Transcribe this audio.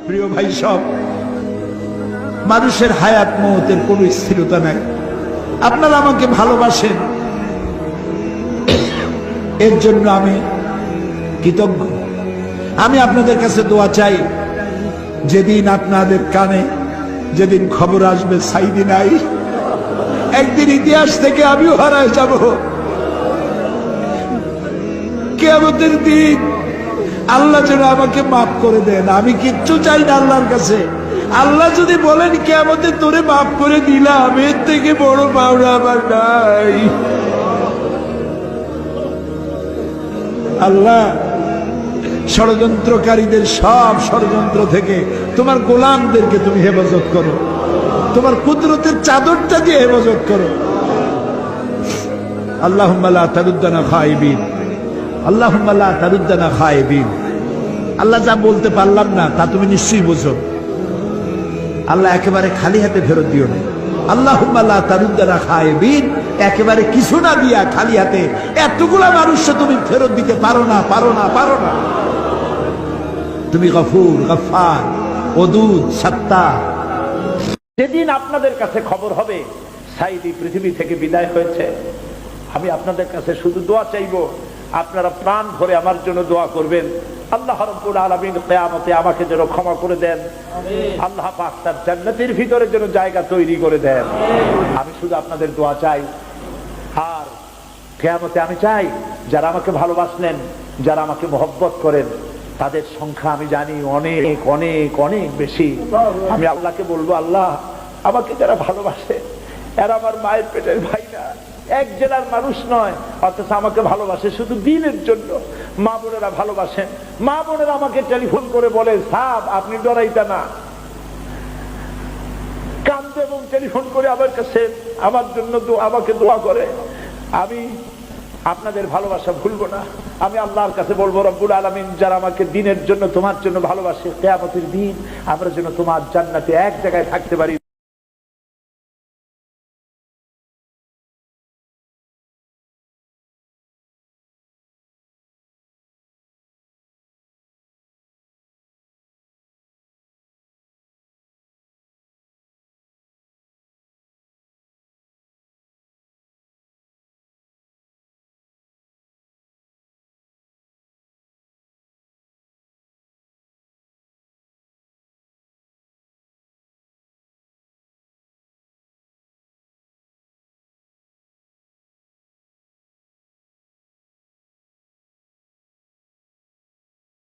প্রিয় ভাই, সব মানুষের হায়াত মওতের কোনো স্থিরতা নাই। আপনারা আমাকে ভালোবাসেন, এর জন্য আমি কৃতজ্ঞ। আমি আপনাদের কাছে দোয়া চাই, যেদিন আপনাদের কানে যেদিন খবর আসবে সাইদি নাই, একদিন ইতিহাস থেকে আমিও হারায় যাব। কিয়ামতের দিন আল্লাহ যেন আমাকে মাফ করে দেন। আমি কিচ্ছু চাই না আল্লাহর কাছে। আল্লাহ যদি বলেন কিয়ামতে তোরে মাফ করে দিলাম, এর থেকে বড় পাওনা আমার নাই। আল্লাহ, ষড়যন্ত্রকারীদের সব ষড়যন্ত্র থেকে তোমার গোলামদেরকে তুমি হেফাজত করো, তোমার কুদরতের চাদরটা দিয়ে হেফাজত করো। আল্লাহুম্মা লা তারুদ্দানা খায়িবিন, আল্লাহুম্মা লা তারুদ্দানা খায়িবিন। আল্লাহ, যা বলতে পারলাম না তা তুমি নিশ্চয়ই বোঝো। আল্লাহ, একেবারে খালি হাতে ফেরত দিও না। আল্লাহুম্মা লা তারুদ্দানা খায়িবিন, একেবারে কিছু না দিয়া খালি হাতে এতগুলা মানুষকে তুমি ফেরত দিতে পারো না, পারো না, পারো না। তুমি গফুর, গফফার, ওদুদ, সাত্তার। যেদিন আপনাদের কাছে খবর হবে সাইদি পৃথিবী থেকে বিদায় হয়েছে, আমি আপনাদের কাছে শুধু দোয়া চাইবো, আপনারা প্রাণ ভরে আমার জন্য দোয়া করবেন। আল্লাহ রাব্বুল আলামিন কিয়ামতে আমাকে যেন ক্ষমা করে দেন, আল্লাহ পাক তার জান্নাতের ভিতরে যেন জায়গা তৈরি করে দেন। আমি শুধু আপনাদের দোয়া চাই। আর কিয়ামতে আমি চাই যারা আমাকে ভালোবাসলেন, যারা আমাকে মহব্বত করেন, তাদের সংখ্যা আমি জানি অনেক অনেক অনেক বেশি। আমি আল্লাহকে বলবো, আল্লাহ, আমাকে যারা ভালোবাসে এরা আমার মায়ের পেটের ভাই না, এক জেলার মানুষ নয়, অথচ আমাকে ভালোবাসে শুধু দিনের জন্য। মা বোনেরা ভালোবাসেন, মা বোনেরা আমাকে টেলিফোন করে বলে, সাহেব আপনি ডরাইতা না, কান্দে এবং টেলিফোন করে আমার কাছে আমার জন্য আমাকে দোয়া করে। আমি আপনাদের ভালোবাসা ভুলবো না। আমি আল্লাহর কাছে বলবো, রব্বুল আলামিন, যারা আমাকে দিনের জন্য তোমার জন্য ভালোবাসে, কিয়ামতের দিন আমরা যেন তোমার জান্নাতে এক জায়গায় থাকতে পারি।